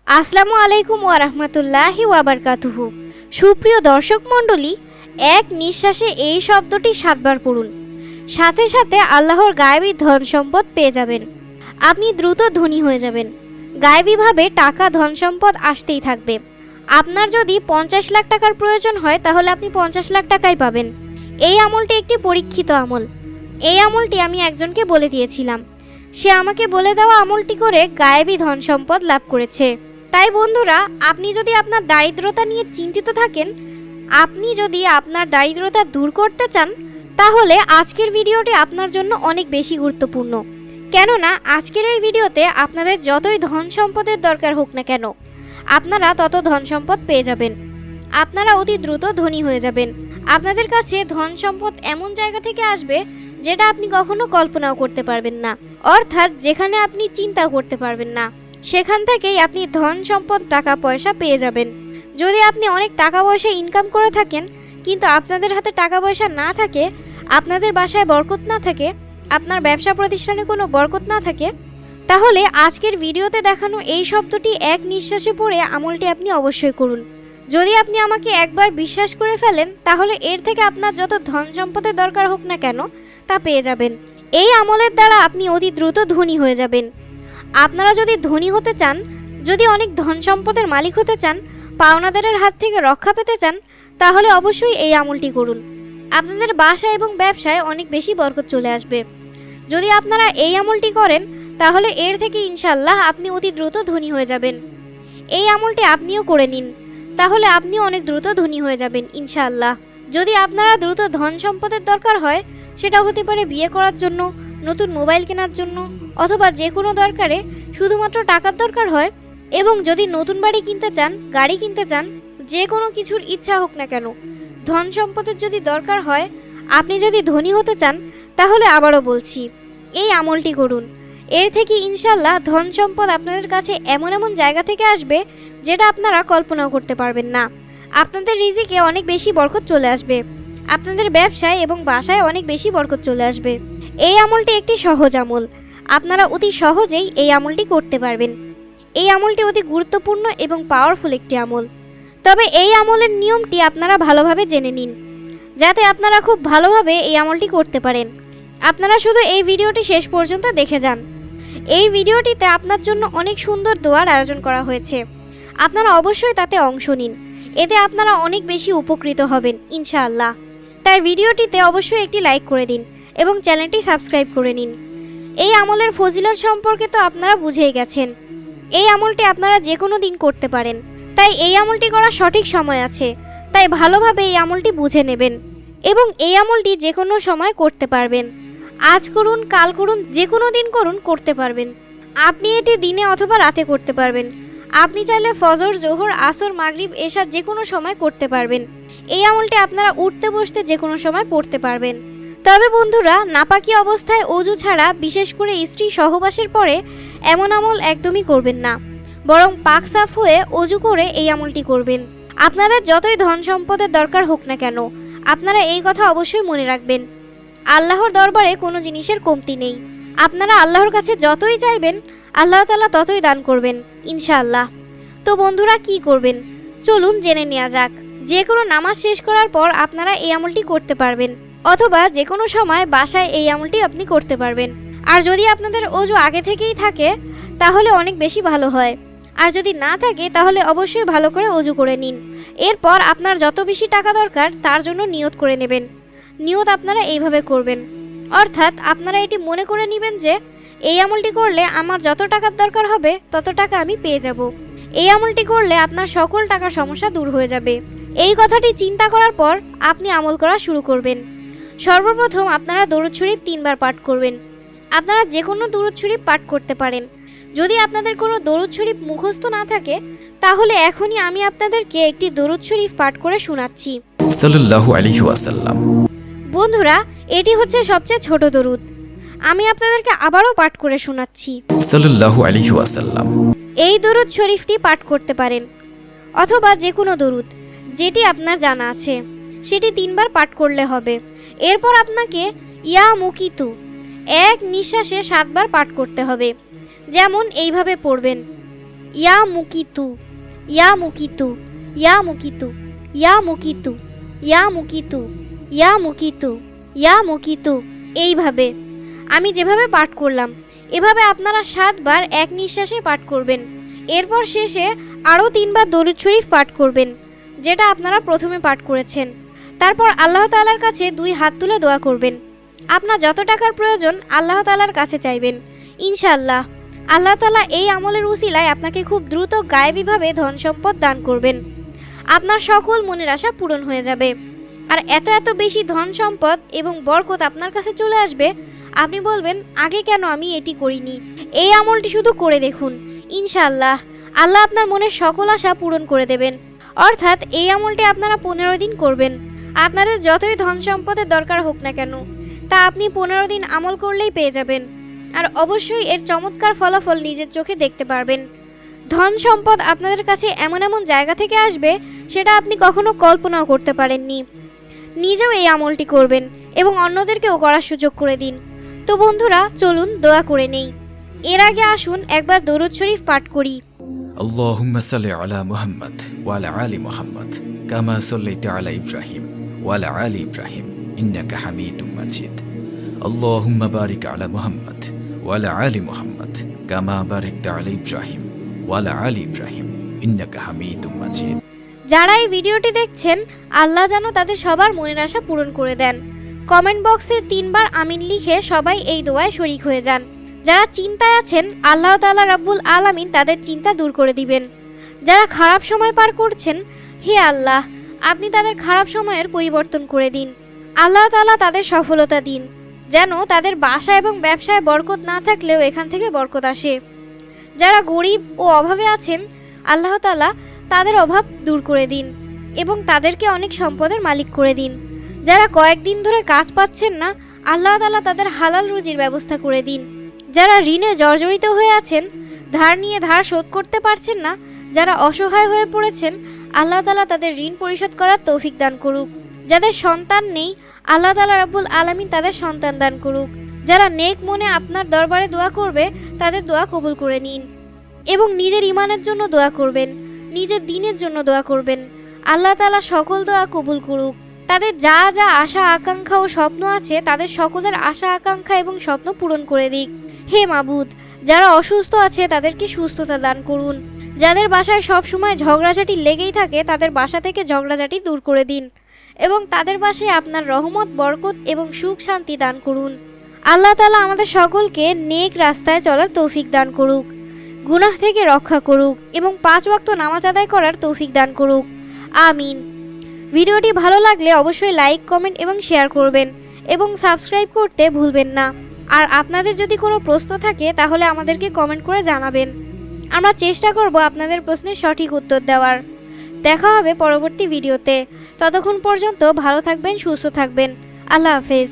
আসসালামু আলাইকুম ওয়া রাহমাতুল্লাহি ওয়া বারাকাতুহু। সুপ্রিয় দর্শক মণ্ডলী, এক নিঃশ্বাসে এই শব্দটি 7 বার পড়ুন। সাথে সাথে আল্লাহর গায়েবী ধন সম্পদ পেয়ে যাবেন। আপনি দ্রুত ধনী হয়ে যাবেন। গায়েবীভাবে টাকা ধন সম্পদ আসতেই থাকবে। আপনার যদি 50 লাখ টাকার প্রয়োজন হয় তাহলে আপনি 50 লাখ টাকাই পাবেন। এই আমলটি একটি পরীক্ষিত আমল। এই আমলটি আমি একজনকে বলে দিয়েছিলাম। সে আমাকে বলে দেওয়া আমলটি করে গায়েবী ধন সম্পদ লাভ করেছে। তাই বন্ধুরা, আপনি যদি আপনার দারিদ্রতা নিয়ে চিন্তিত থাকেন, আপনি যদি আপনার দারিদ্রতা দূর করতে চান, তাহলে আজকের ভিডিওটি আপনার জন্য অনেক বেশি গুরুত্বপূর্ণ। কেননা আজকের এই ভিডিওতে আপনাদের যতই ধন সম্পদের দরকার হোক না কেন, আপনারা তত ধন সম্পদ পেয়ে যাবেন। আপনারা অতি দ্রুত ধনী হয়ে যাবেন। আপনাদের কাছে ধন সম্পদ এমন জায়গা থেকে আসবে যেটা আপনি কখনো কল্পনাও করতে পারবেন না, অর্থাৎ যেখানে আপনি চিন্তাও করতে পারবেন না, সেখান থেকেই আপনি ধন সম্পদ টাকা পয়সা পেয়ে যাবেন। যদি আপনি অনেক টাকা পয়সা ইনকাম করে থাকেন কিন্তু আপনাদের হাতে টাকা পয়সা না থাকে, আপনাদের বাসায় বরকত না থাকে, আপনার ব্যবসা প্রতিষ্ঠানে কোনো বরকত না থাকে, তাহলে আজকের ভিডিওতে দেখানো এই শব্দটি এক নিঃশ্বাসে পড়ে আমলটি আপনি অবশ্যই করুন। যদি আপনি আমাকে একবার বিশ্বাস করে ফেলেন, তাহলে এর থেকে আপনার যত ধন সম্পদের দরকার হোক না কেন তা পেয়ে যাবেন। এই আমলের দ্বারা আপনি অতি দ্রুত ধনী হয়ে যাবেন। আপনারা যদি ধনী হতে চান, যদি অনেক ধন সম্পদের মালিক হতে চান, পাওনাদারের হাত থেকে রক্ষা পেতে চান, তাহলে অবশ্যই এই আমলটি করুন। আপনাদের বাসা এবং ব্যবসায় অনেক বেশি বরকত চলে আসবে। যদি আপনারা এই আমলটি করেন, তাহলে এর থেকে ইনশাআল্লাহ আপনি অতি দ্রুত ধনী হয়ে যাবেন। এই আমলটি আপনিও করে নিন, তাহলে আপনিও অনেক দ্রুত ধনী হয়ে যাবেন ইনশাআল্লাহ। যদি আপনারা দ্রুত ধন সম্পদের দরকার হয়, সেটা হতে পারে বিয়ে করার জন্য, নতুন মোবাইল কেনার জন্য, অথবা যে কোনো দরকারে শুধুমাত্র টাকার দরকার হয়, এবং যদি নতুন বাড়ি কিনতে চান, গাড়ি কিনতে চান, যে কোনো কিছুর ইচ্ছা হোক না কেন, ধন সম্পদের যদি দরকার হয়, আপনি যদি ধনী হতে চান, তাহলে আবারও বলছি, এই আমলটি করুন। এর থেকে ইনশাল্লাহ ধন সম্পদ আপনাদের কাছে এমন এমন জায়গা থেকে আসবে যেটা আপনারা কল্পনাও করতে পারবেন না। আপনাদের রিজিকে অনেক বেশি বরকত চলে আসবে। আপনাদের ব্যবসায় এবং বাসায় অনেক বেশি বরকত চলে আসবে। এই আমলটি একটি সহজ আমল। আপনারা অতি সহজেই এই আমলটি করতে পারবেন। এই আমলটি অতি গুরুত্বপূর্ণ এবং পাওয়ারফুল একটি আমল। তবে এই আমলের নিয়মটি আপনারা ভালোভাবে জেনে নিন, যাতে আপনারা খুব ভালোভাবে এই আমলটি করতে পারেন। আপনারা শুধু এই ভিডিওটি শেষ পর্যন্ত দেখে যান। এই ভিডিওটিতে আপনার জন্য অনেক সুন্দর দোয়ার আয়োজন করা হয়েছে। আপনারা অবশ্যই তাতে অংশ নিন। এতে আপনারা অনেক বেশি উপকৃত হবেন ইনশাআল্লাহ। তাই ভিডিওটিতে অবশ্যই একটি লাইক করে দিন এবং চ্যানেলটি সাবস্ক্রাইব করে নিন। এই আমলের ফজিলত সম্পর্কে তো আপনারা বুঝেই গেছেন। এই আমলটি আপনারা যে কোনো দিন করতে পারেন, তাই এই আমলটি করার সঠিক সময় আছে। তাই ভালোভাবে এই আমলটি বুঝে নেবেন এবং এই আমলটি যে কোনো সময় করতে পারবেন। আজ করুন, কাল করুন, যে কোনো দিন করুন, করতে পারবেন। আপনি এটি দিনে অথবা রাতে করতে পারবেন। আপনি চাইলে ফজর, জোহর, আসর, মাগরিব, এশা যে কোনো সময় করতে পারবেন। এই আমলটি আপনারা উঠতে বসতে যে কোনো সময় পড়তে পারবেন। তবে বন্ধুরা, নাপাকি অবস্থায় অজু ছাড়া, বিশেষ করে স্ত্রী সহবাসের পরে এমন আমল একদমই করবেন না, বরং পাক সাফ হয়ে অজু করে এই আমলটি করবেন। আপনাদের যতই ধন সম্পদের দরকার হোক না কেন, আপনারা এই কথা অবশ্যই মনে রাখবেন, আল্লাহর দরবারে কোনো জিনিসের কমতি নেই। আপনারা আল্লাহর কাছে যতই চাইবেন, আল্লাহ তাআলা ততই দান করবেন ইনশাআল্লাহ। তো বন্ধুরা, কি করবেন চলুন জেনে নেওয়া যাক। যে কোনো নামাজ শেষ করার পর আপনারা এই আমলটি করতে পারবেন, অথবা যে কোনো সময় বাসায় এই আমলটি আপনি করতে পারবেন। আর যদি আপনাদের অজু আগে থেকেই থাকে তাহলে অনেক বেশি ভালো হয়। আর যদি না থাকে তাহলে অবশ্যই ভালো করে অজু করে নিন। এরপর আপনার যত বেশি টাকা দরকার তার জন্য নিয়ত করে নেবেন। নিয়ত আপনারা এইভাবে করবেন, অর্থাৎ আপনারা এটি মনে করে নেবেন যে এই আমলটি করলে আমার যত টাকার দরকার হবে তত টাকা আমি পেয়ে যাব। এই আমলটি করলে আপনার সকল টাকার সমস্যা দূর হয়ে যাবে। এই কথাটি চিন্তা করার পর আপনি আমল করা শুরু করবেন। সর্বপ্রথম আপনারা দরুদ শরীফ 3 বার পাঠ করবেন। আপনারা যে কোনো দরুদ শরীফ পাঠ করতে পারেন। যদি আপনাদের কোনো দরুদ শরীফ মুখস্থ না থাকে, তাহলে এখনই আমি আপনাদেরকে একটি দরুদ শরীফ পাঠ করে শোনাচ্ছি। সাল্লাল্লাহু আলাইহি ওয়াসাল্লাম। বন্ধুরা, এটি হচ্ছে সবচেয়ে ছোট দরুদ। আমি আপনাদেরকে আবারও পাঠ করে শোনাচ্ছি। সাল্লাল্লাহু আলাইহি ওয়াসাল্লাম। এই দরুদ শরীফটি পাঠ করতে পারেন, অথবা যে কোনো দরুদ যেটি আপনার জানা আছে সেটি 3 বার পাঠ করলে হবে। এরপর আপনাকে ইয়া মুকিতু এক নিঃশ্বাসে 7 বার পাঠ করতে হবে। যেমন এইভাবে পড়বেন, ইয়া মুকিতু, ইয়া মুকিতু, ইয়া মুকিতু, ইয়া মুকিতু, ইয়া মুকিতু, ইয়া মুকিতু, ইয়া মুকিতু। এইভাবে আমি যেভাবে পাঠ করলাম এভাবে আপনারা 7 বার এক নিঃশ্বাসে পাঠ করবেন। এরপর শেষে আরও 3 বার দরুদ শরীফ পাঠ করবেন, যেটা আপনারা প্রথমে পাঠ করেছেন। তারপর আল্লাহ তাআলার কাছে 2 হাত তুলে দোয়া করবেন। আপনার যত টাকার প্রয়োজন আল্লাহ তাআলার কাছে চাইবেন। ইনশাআল্লাহ আল্লাহ তাআলা এই আমলের উসিলায় আপনাকে খুব দ্রুত গায়েবীভাবে ধন সম্পদ দান করবেন। আপনার সকল মনের আশা পূরণ হয়ে যাবে। আর এত এত বেশি ধন সম্পদ এবং বরকত আপনার কাছে চলে আসবে, আপনি বলবেন আগে কেন আমি এটি করিনি। এই আমলটি শুধু করে দেখুন, ইনশাআল্লাহ আল্লাহ আপনার মনের সকল আশা পূরণ করে দেবেন। অর্থাৎ এই আমলটি আপনারা 15 দিন করবেন। আপনাদের যতই ধন সম্পদের দরকার হোক না কেন, তা আপনি 15 দিন আমল করলেই পেয়ে যাবেন। আর অবশ্যই এর চমৎকার ফলাফল নিজের চোখে দেখতে পারবেন। ধন সম্পদ আপনাদের কাছে এমন এমন জায়গা থেকে আসবে, সেটা আপনি কখনো কল্পনাও করতে পারেননি। নিজেও এই আমলটি করবেন এবং অন্যদেরকেও করার সুযোগ করে দিন। তো বন্ধুরা, চলুন দোয়া করে নেই। এর আগে আসুন একবার দরুদ শরীফ পাঠ করি। اللهم صل على محمد وعلى آل محمد كما صليت على إبراهيم وعلى آل إبراهيم إنك حميد مجيد اللهم بارك على محمد وعلى آل محمد كما باركت على إبراهيم وعلى آل إبراهيم إنك حميد مجيد। যারা এই ভিডিওটি দেখছেন, আল্লাহ যেন তাদের সবার মনের আশা পূরণ করে দেন। কমেন্ট বক্সে 3 বার আমিন লিখে সবাই এই দোয়ায় শরীক হয়ে যান। যারা চিন্তায় আছেন, আল্লাহ তাআলা রাব্বুল আলামিন তাদের চিন্তা দূর করে দিবেন। যারা খারাপ সময় পার করছেন, হে আল্লাহ আপনি তাদের খারাপ সময়ের পরিবর্তন করে দিন। আল্লাহ তাআলা তাদের সফলতা দিন, যেন তাদের বাসা এবং ব্যবসায় বরকত না থাকলেও এখান থেকে বরকত আসে। যারা গরিব ও অভাবে আছেন, আল্লাহ তাআলা তাদের অভাব দূর করে দিন এবং তাদেরকে অনেক সম্পদের মালিক করে দিন। যারা কয়েকদিন ধরে কাজ পাচ্ছেন না, আল্লাহ তাআলা তাদের হালাল রুজির ব্যবস্থা করে দিন। যারা ঋণে জর্জরিত হয়ে আছেন, ধার নিয়ে ধার শোধ করতে পারছেন না, যারা অসহায় হয়ে পড়েছেন, আল্লাহ তাআলা তাদের ঋণ পরিশোধ করার তৌফিক দান করুক। যাদের সন্তান নেই, আল্লাহ তাআলা রাব্বুল আলামিন তাদের সন্তান দান করুক। যারা নেক মনে আপনার দরবারে দোয়া করবে, তাদের দোয়া কবুল করে নিন এবং নিজের ঈমানের জন্য দোয়া করবেন, নিজের দ্বীনের জন্য দোয়া করবেন। আল্লাহ তাআলা সকল দোয়া কবুল করুক। তাদের যা যা আশা আকাঙ্ক্ষা ও স্বপ্ন আছে, তাদের সকলের আশা আকাঙ্ক্ষা এবং স্বপ্ন পূরণ করে দিক। হে মাবুদ, যারা অসুস্থ আছে তাদেরকে সুস্থতা দান করুন। যাদের বাসায় সব সময় ঝগড়াঝাটি লেগেই থাকে, তাদের বাসা থেকে ঝগড়াঝাটি দূর করে দিন এবং তাদের বাসায় আপনার রহমত, বরকত এবং সুখ শান্তি দান করুন। আল্লাহ তাআলা আমাদের সকলকে নেক রাস্তায় চলার তৌফিক দান করুক, গুনাহ থেকে রক্ষা করুক এবং 5 ওয়াক্ত নামাজ আদায় করার তৌফিক দান করুক। আমিন। ভিডিওটি ভালো লাগলে অবশ্যই লাইক, কমেন্ট এবং শেয়ার করবেন এবং সাবস্ক্রাইব করতে ভুলবেন না। আর আপনাদের যদি কোনো প্রশ্ন থাকে তাহলে আমাদেরকে কমেন্ট করে জানাবেন। আমরা চেষ্টা করব আপনাদের প্রশ্নের সঠিক উত্তর দেওয়ার। দেখা হবে পরবর্তী ভিডিওতে। ততক্ষণ পর্যন্ত ভালো থাকবেন, সুস্থ থাকবেন। আল্লাহ হাফেজ।